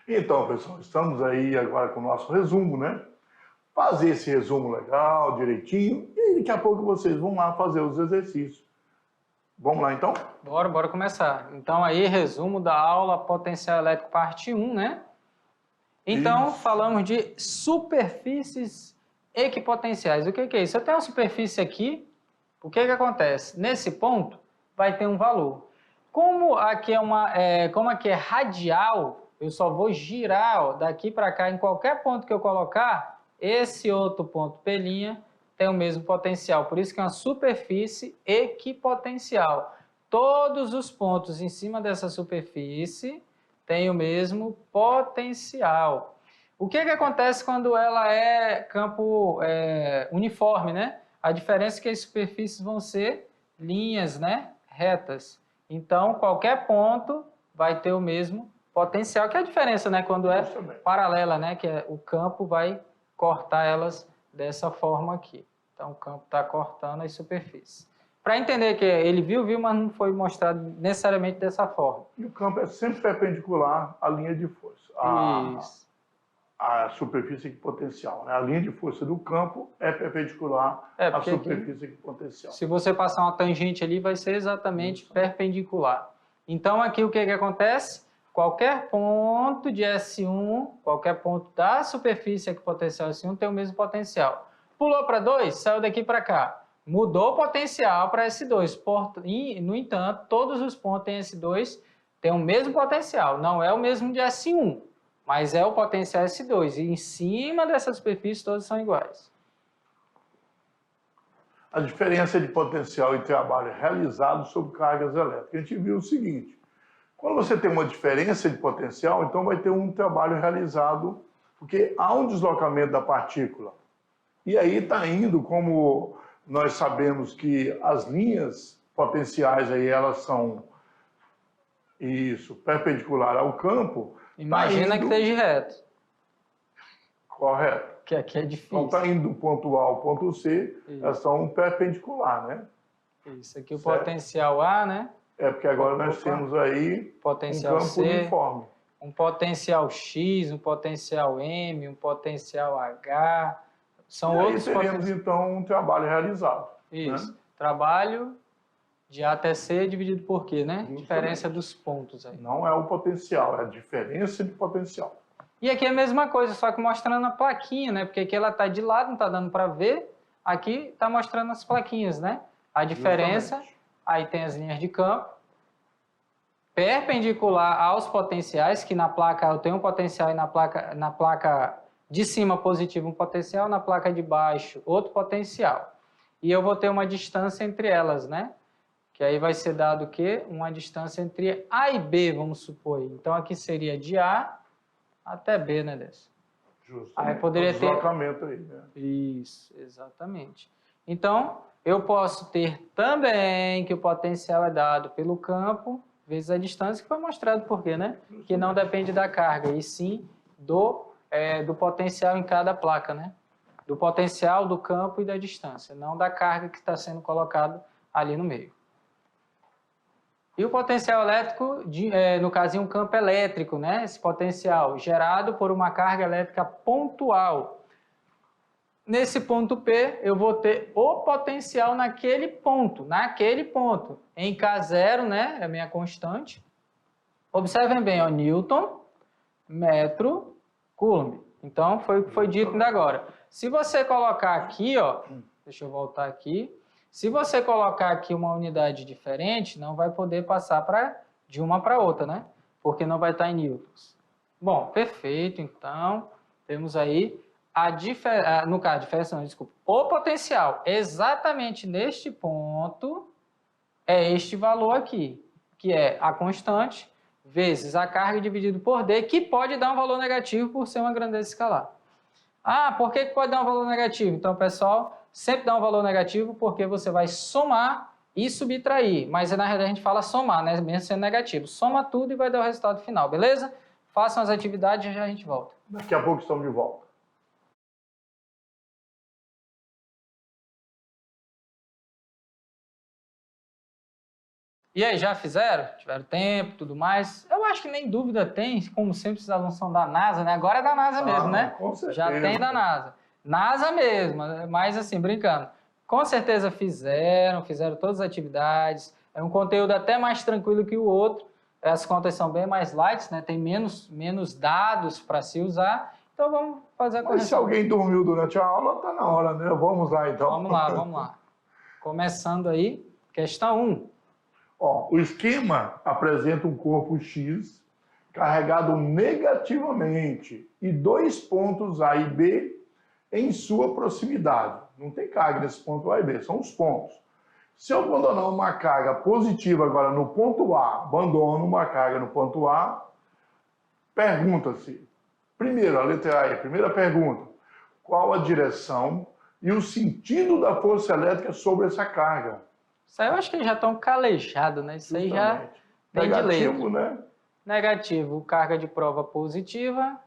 Então, pessoal, estamos aí agora com o nosso resumo, né? Fazer esse resumo legal, direitinho, e aí daqui a pouco vocês vão lá fazer os exercícios. Vamos lá, então? Bora começar. Então, aí, resumo da aula Potencial Elétrico, parte 1, né? Então, Isso. falamos de superfícies equipotenciais. O que é isso? Eu tenho uma superfície aqui, o que acontece? Nesse ponto, vai ter um valor. Como aqui é radial, eu só vou girar ó, daqui para cá, em qualquer ponto que eu colocar, esse outro ponto P' tem o mesmo potencial. Por isso que é uma superfície equipotencial. Todos os pontos em cima dessa superfície têm o mesmo potencial. O que acontece quando ela é campo uniforme, né? A diferença é que as superfícies vão ser linhas, né? Retas. Então, qualquer ponto vai ter o mesmo potencial. Que é a diferença, né? Quando é paralela, né? Que o campo vai cortar elas dessa forma aqui. Então, o campo está cortando as superfícies. Para entender que ele viu, mas não foi mostrado necessariamente dessa forma. E o campo é sempre perpendicular à linha de força. Isso. A superfície equipotencial, né? A linha de força do campo é perpendicular à superfície equipotencial. Se você passar uma tangente ali, vai ser exatamente perpendicular. Então, aqui o que acontece? Qualquer ponto de S1, qualquer ponto da superfície equipotencial S1 tem o mesmo potencial. Pulou para 2, saiu daqui para cá. Mudou o potencial para S2. No entanto, todos os pontos em S2 têm o mesmo potencial. Não é o mesmo de S1, mas é o potencial S2. E em cima dessa superfície, todos são iguais. A diferença de potencial e trabalho realizado sobre cargas elétricas. A gente viu o seguinte: quando você tem uma diferença de potencial, então vai ter um trabalho realizado, porque há um deslocamento da partícula. E aí está indo, como nós sabemos que as linhas potenciais aí, elas são perpendicular ao campo. Imagina que esteja reto. Correto. Que aqui é difícil. Então está indo do ponto A ao ponto C, elas são perpendicular, né? Isso, aqui o potencial A, né? É porque agora nós temos aí potencial um campo C, uniforme. Um potencial X, um potencial M, um potencial H. São outros potenciais. Teremos então um trabalho realizado. Isso. Né? Trabalho de A até C dividido por quê, né? Justamente. Diferença dos pontos aí. Não é o potencial, é a diferença de potencial. E aqui é a mesma coisa, só que mostrando a plaquinha, né? Porque aqui ela está de lado, não está dando para ver. Aqui está mostrando as plaquinhas, né? A diferença, justamente. Aí tem as linhas de campo. Perpendicular aos potenciais, que na placa eu tenho um potencial e na placa de cima positivo um potencial, na placa de baixo outro potencial. E eu vou ter uma distância entre elas, né? Que aí vai ser dado o quê? Uma distância entre A e B, vamos supor. Então aqui seria de A até B, né, Décio? Justamente. Aí poderia ter deslocamento aí, né? Isso, exatamente. Então, eu posso ter também que o potencial é dado pelo campo vezes a distância, que foi mostrado por quê, né? Que não depende da carga, e sim do potencial em cada placa, né? Do potencial do campo e da distância, não da carga que está sendo colocado ali no meio. E o potencial elétrico, no caso, um campo elétrico, né? Esse potencial gerado por uma carga elétrica pontual. Nesse ponto P, eu vou ter o potencial naquele ponto. Em K0, né, é a minha constante. Observem bem, ó, Newton, metro, Coulomb. Então, foi o que foi dito ainda agora. Se você colocar aqui, ó, deixa eu voltar aqui. Se você colocar aqui uma unidade diferente, não vai poder passar de uma para outra, né? Porque não vai estar em newtons. Bom, perfeito. Então, temos aí o potencial exatamente neste ponto é este valor aqui, que é a constante vezes a carga dividido por D, que pode dar um valor negativo por ser uma grandeza escalar. Ah, por que pode dar um valor negativo? Então, pessoal, sempre dá um valor negativo porque você vai somar e subtrair. Mas, na realidade, a gente fala somar, né? Mesmo sendo negativo. Soma tudo e vai dar o resultado final, beleza? Façam as atividades e já a gente volta. Daqui a pouco estamos de volta. E aí, já fizeram? Tiveram tempo, tudo mais? Eu acho que nem dúvida tem, como sempre os alunos são da NASA, né? Agora é da NASA mesmo, né? Com certeza. Já tem da NASA. NASA mesmo, mas assim, brincando. Com certeza fizeram todas as atividades. É um conteúdo até mais tranquilo que o outro. As contas são bem mais light, né? Tem menos dados para se usar. Então vamos fazer a correção. Mas se alguém dormiu durante a aula, está na hora, né? Vamos lá, então. Vamos lá. Começando aí, questão 1. Ó, o esquema apresenta um corpo X carregado negativamente e 2 pontos A e B em sua proximidade. Não tem carga nesse ponto A e B, são os pontos. Se eu abandonar uma carga positiva agora no ponto A, abandono uma carga no ponto A, pergunta-se, primeiro, a letra A, a primeira pergunta, qual a direção e o sentido da força elétrica sobre essa carga? Isso aí eu acho que eles já estão calejados, né? Isso aí já tem de negativo, letra. né? Negativo, carga de prova positiva,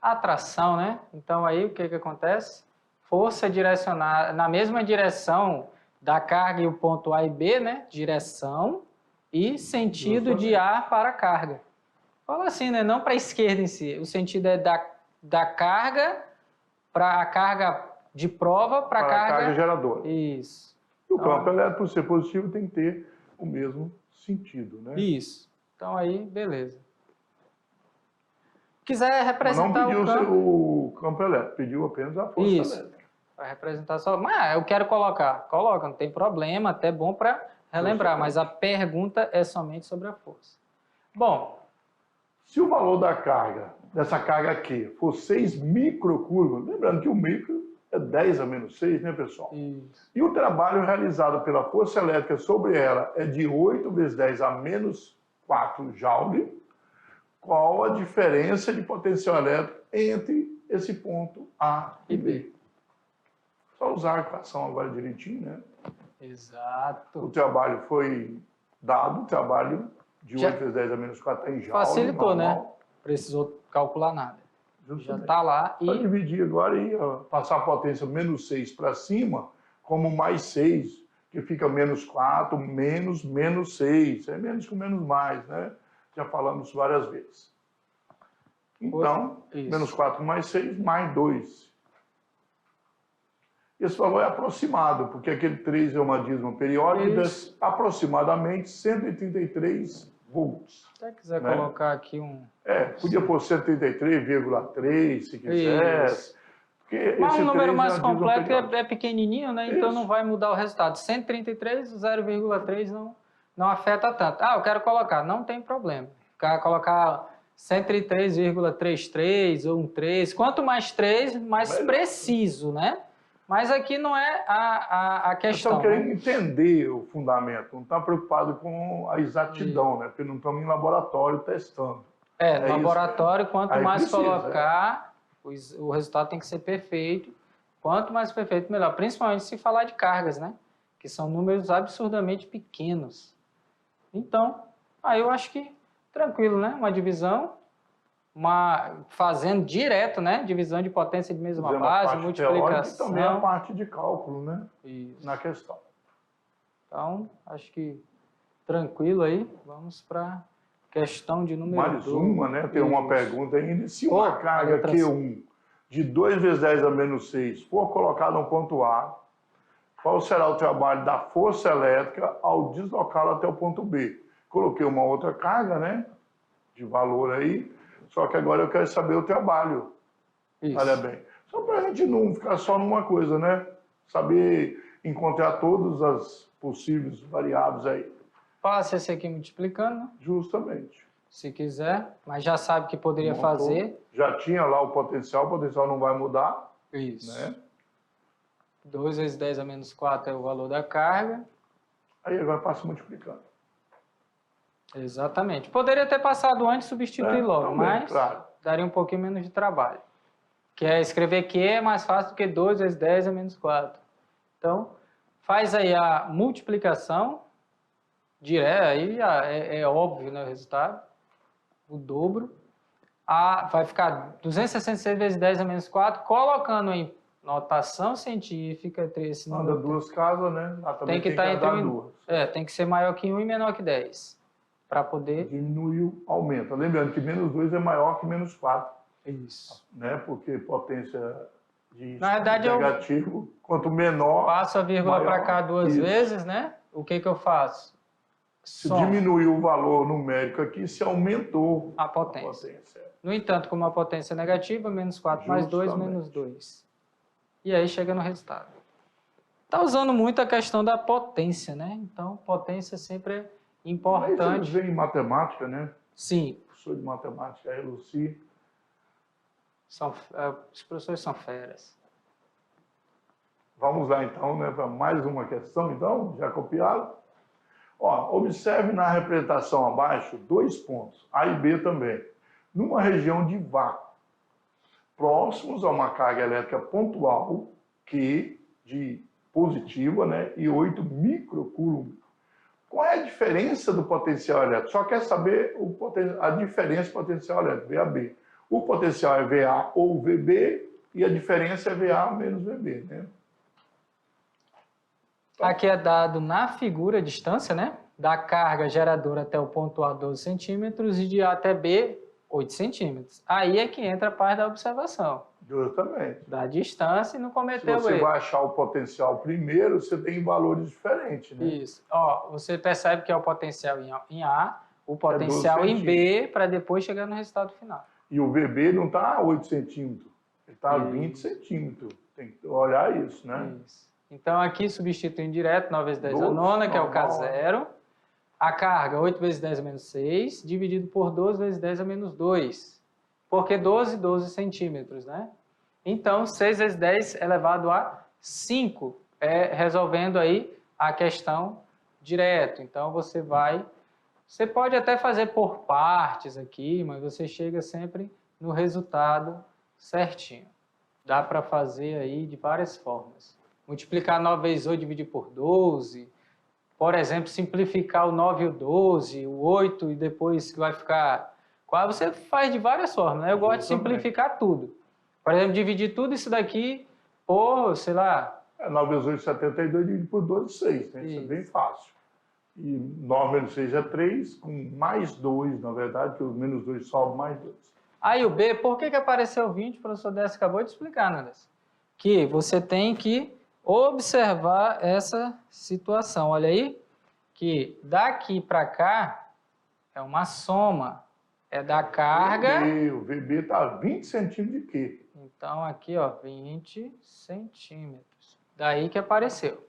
atração, né? Então aí o que acontece? Força direcionada na mesma direção da carga e o ponto A e B, né? Direção e sentido de A para a carga. Fala assim, né? Não para a esquerda em si. O sentido é da carga para a carga de prova para a carga geradora. Isso. E o campo elétrico, por ser positivo, tem que ter o mesmo sentido, né? Isso. Então aí, beleza. Quiser representar mas não pediu o campo elétrico, pediu apenas a força elétrica. Vai representar só. Mas eu quero colocar. Coloca, não tem problema, até bom para relembrar, mas a pergunta é somente sobre a força. Bom. Se o valor da carga, dessa carga aqui, for 6 microcurvas, lembrando que o micro é 10 a menos 6, né, pessoal? Isso. E o trabalho realizado pela força elétrica sobre ela é de 8 vezes 10 a menos 4 joule, qual a diferença de potencial elétrico entre esse ponto A e B? Só usar a equação agora direitinho, né? Exato. O trabalho foi dado, o trabalho de 8 vezes 10 a menos 4 em joule. Facilitou, normal. né? Precisou calcular nada. Justamente. Já está lá e... Pode dividir agora e passar a potência menos 6 para cima, como mais 6, que fica menos 4, menos 6. É menos com menos mais, né? Já falamos várias vezes. Então, menos 4 mais 6, mais 2. Esse valor é aproximado, porque aquele 3 é uma dízima periódica de aproximadamente 133 volts. Se você quiser colocar aqui um... podia pôr 133,3 se quisesse. Mas um número mais completo é pequenininho, né? Então não vai mudar o resultado. 133, 0,3 não afeta tanto. Eu quero colocar, não tem problema. Colocar 103,33 ou 3. Quanto mais 3, mais preciso, né? Mas aqui não é a questão. Estão querendo entender o fundamento, não está preocupado com a exatidão, né? Porque não estamos em laboratório testando. No laboratório, quanto mais colocar, o resultado tem que ser perfeito. Quanto mais perfeito, melhor. Principalmente se falar de cargas, né? Que são números absurdamente pequenos. Então, eu acho que tranquilo, né? Uma divisão, fazendo direto, né? Divisão de potência de mesma base, multiplicação. E também a parte de cálculo, né? Isso. Na questão. Então, acho que tranquilo aí. Vamos para questão de número 2. Mais uma, né? Tem uma pergunta ainda. Se uma carga Q1 de 2 vezes 10 a menos 6 for colocada no ponto A, qual será o trabalho da força elétrica ao deslocá-la até o ponto B? Coloquei uma outra carga, né? De valor aí. Só que agora eu quero saber o trabalho. Isso. Olha bem. Só para a gente não ficar só numa coisa, né? Saber encontrar todas as possíveis variáveis aí. Faça esse aqui multiplicando, né? Justamente. Se quiser, mas já sabe que poderia fazer. Já tinha lá o potencial não vai mudar. Isso. Né? 2 vezes 10 a menos 4 é o valor da carga. Aí agora passa multiplicando. Exatamente. Poderia ter passado antes e substituir logo, mas daria um pouquinho menos de trabalho. Que é escrever Q é mais fácil do que 2 vezes 10 a menos 4. Então, faz aí a multiplicação direta, aí é óbvio, né, o resultado. O dobro. Vai ficar 266 vezes 10 a menos 4, colocando notação científica entre esse Anda número. duas casas, né? Lá também Tem que tem estar entre andar um, duas. tem que ser maior que 1 e menor que 10. Para poder. Diminuiu, aumenta. Lembrando que menos 2 é maior que menos 4, Isso. né? Porque potência de Na verdade, negativo, quanto menor. Passo a vírgula para cá duas isso. vezes, né? O que eu faço? Se diminuiu o valor numérico aqui, se aumentou a potência. No entanto, como a potência é negativa, menos 4 mais 2, menos 2. E aí chega no resultado. Está usando muito a questão da potência, né? Então, potência sempre é importante. Isso vem em matemática, né? Sim. O professor de matemática, a Lucy. Os professores são feras. Vamos lá, então, né, para mais uma questão, então, já copiado. Ó, observe na representação abaixo 2 pontos, A e B também, numa região de vácuo, próximos a uma carga elétrica pontual, Q, de positiva, né, e 8 microcoulomb. Qual é a diferença do potencial elétrico? Só quer saber a diferença do potencial elétrico, VAB. O potencial é VA ou VB, e a diferença é VA menos VB, né? Aqui é dado na figura a distância, né? Da carga geradora até o ponto A, 12 centímetros, e de A até B, 8 centímetros. Aí é que entra a parte da observação. Justamente. Da distância e não cometer o erro. Se você vai achar o potencial primeiro, você tem valores diferentes, né? Isso. Ó, você percebe que é o potencial em A, o potencial em B, para depois chegar no resultado final. E o VB não está a 8 centímetros, ele está a 20 centímetros. Tem que olhar isso, né? Isso. Então, aqui substituindo direto, 9 vezes 10 a nona, que é o K0. A carga, 8 vezes 10 a menos 6, dividido por 12 vezes 10 a menos 2. Porque 12 centímetros, né? Então, 6 vezes 10 elevado a 5. Resolvendo aí a questão direto. Então, você pode até fazer por partes aqui, mas você chega sempre no resultado certinho. Dá para fazer aí de várias formas. Multiplicar 9 vezes 8 dividir por 12. Por exemplo, simplificar o 9 e o 12, o 8 e depois que vai ficar... Você faz de várias formas, né? Eu gosto de simplificar tudo. Por exemplo, dividir tudo isso daqui por, sei lá... 9 vezes 8 é 72, dividido por 12, 6. Né? Isso é bem fácil. E 9 menos 6 é 3, com mais 2, na verdade, que os menos 2 sobem mais 2. Aí o B, por que apareceu 20? O professor Décio acabou de explicar, né, Décio? Que você tem que observar essa situação. Olha aí, que daqui para cá é uma soma. É da carga... O VB está a 20 centímetros de quê? Então, aqui, ó, 20 centímetros. Daí que apareceu.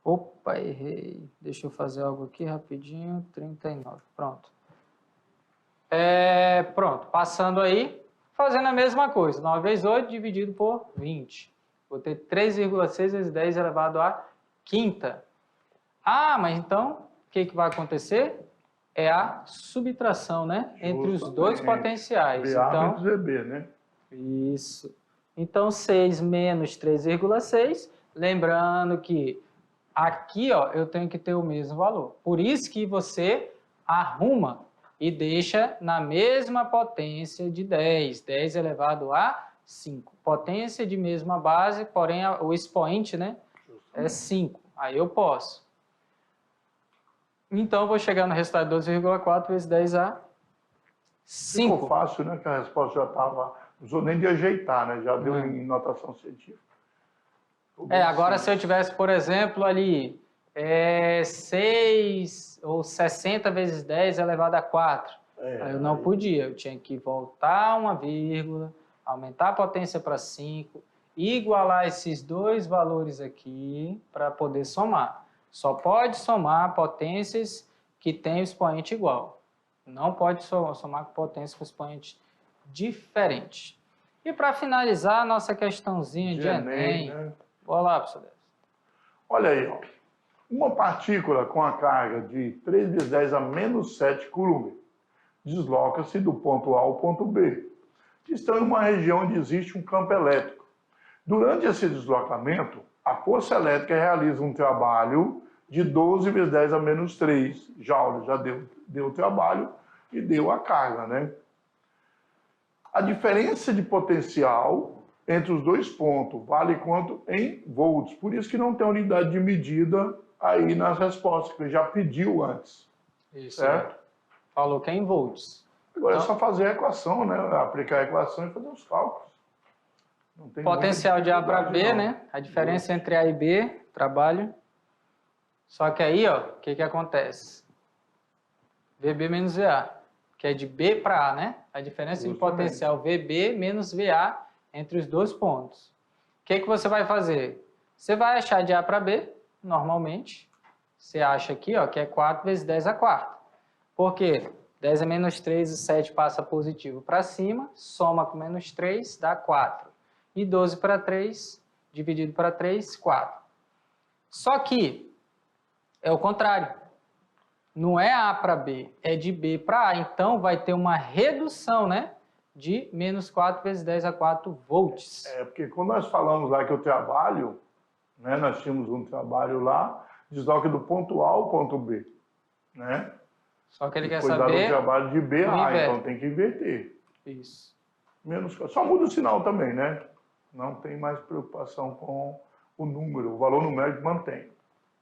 Opa, errei. Deixa eu fazer algo aqui rapidinho. 39. Pronto. Pronto. Passando aí, fazendo a mesma coisa. 9 vezes 8 dividido por 20. Vou ter 3,6 vezes 10 elevado à quinta. Ah, mas então, o que vai acontecer? É a subtração, né? Entre os dois potenciais. VA então, menos VB, né? Isso. Então, 6 menos 3,6. Lembrando que aqui, ó, eu tenho que ter o mesmo valor. Por isso que você arruma e deixa na mesma potência de 10. 10 elevado a 5. Potência de mesma base, porém o expoente, né, é 5. Aí eu posso. Então, eu vou chegar no resultado de 12,4 vezes 10 a 5. Ficou fácil, né? Que a resposta já estava... Não precisou nem de ajeitar, né? Já deu em notação científica. Agora se eu tivesse, por exemplo, ali 6 ou 60 vezes 10 elevado a 4. Aí eu não podia, eu tinha que voltar uma vírgula, aumentar a potência para 5, igualar esses dois valores aqui para poder somar. Só pode somar potências que têm o expoente igual. Não pode somar com potência com expoente diferente. E para finalizar a nossa questãozinha de Enem, né? Bora lá, professor Décio. Olha aí, ó. Uma partícula com a carga de 3 vezes 10 a menos 7 coulomb desloca-se do ponto A ao ponto B, que estão em uma região onde existe um campo elétrico. Durante esse deslocamento, a força elétrica realiza um trabalho de 12 vezes 10 a menos 3 joules. Já deu o trabalho e deu a carga, né? A diferença de potencial entre os dois pontos, vale quanto? Em volts. Por isso que não tem unidade de medida aí nas respostas, que ele já pediu antes. Isso. Certo? Falou que é em volts. Agora Então, é só fazer a equação, né? Aplicar a equação e fazer os cálculos. Não tem potencial de A para B, dificuldade, não. né? A diferença entre A e B, trabalho. Só que aí, ó, o que acontece? VB menos VA, que é de B para A, né? A diferença de potencial VB menos VA entre os dois pontos. O que você vai fazer? Você vai achar de A para B, normalmente. Você acha aqui, ó, que é 4 vezes 10 a quarta. Por quê? 10 é menos 3, o 7 passa positivo para cima, soma com menos 3, dá 4. E 12 para 3, dividido para 3, 4. Só que é o contrário. Não é A para B, é de B para A. Então, vai ter uma redução, né? De menos 4 vezes 10 a 4 volts. É, porque quando nós falamos lá que o trabalho, né? Nós tínhamos um trabalho lá, desloca do ponto A ao ponto B, né? Só que ele quer Foi saber... dado o trabalho de B a A, inverte. então tem que inverter. Isso. Menos, só muda o sinal também, né? Não tem mais preocupação com o número, o valor numérico mantém.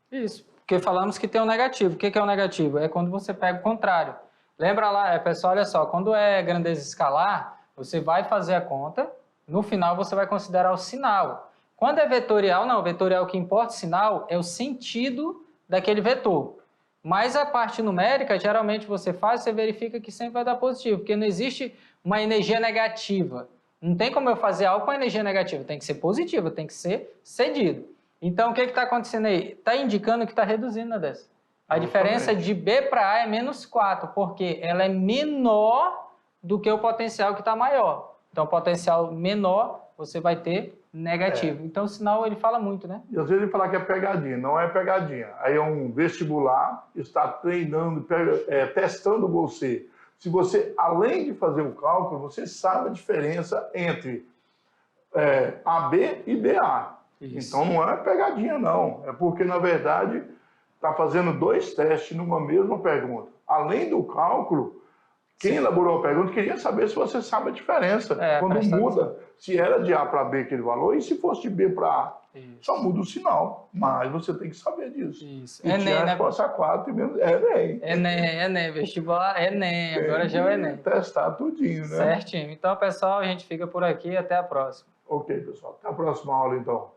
Isso, porque falamos que tem um negativo. O que é o negativo? É quando você pega o contrário. Lembra lá, pessoal, olha só, quando é grandeza escalar, você vai fazer a conta, no final você vai considerar o sinal. Quando é vetorial, não, vetorial o que importa o sinal é o sentido daquele vetor. Mas a parte numérica, geralmente você faz, você verifica que sempre vai dar positivo, porque não existe uma energia negativa. Não tem como eu fazer algo com energia negativa, tem que ser positiva, tem que ser cedido. Então, o que está acontecendo aí? Está indicando que está reduzindo, né, dessa? A diferença de B para A é menos 4, porque ela é menor do que o potencial que está maior. Então, o potencial menor, você vai ter negativo. Então, o sinal, ele fala muito, né? E às vezes ele fala que é pegadinha, não é pegadinha. Aí é um vestibular, está treinando, testando você. Se você, além de fazer o cálculo, você sabe a diferença entre AB e BA. Isso. Então não é pegadinha, não. É porque, na verdade, está fazendo dois testes numa mesma pergunta. Além do cálculo, quem elaborou a pergunta queria saber se você sabe a diferença. Quando muda, se era de A para B aquele valor e se fosse de B para A. Isso. Só muda o sinal, mas você tem que saber disso. Isso. E tinha a resposta 4 e menos... Enem, vestibular, Enem, agora já é o Enem. Testar tudinho, né? Certinho. Então, pessoal, a gente fica por aqui. Até a próxima. Ok, pessoal. Até a próxima aula, então.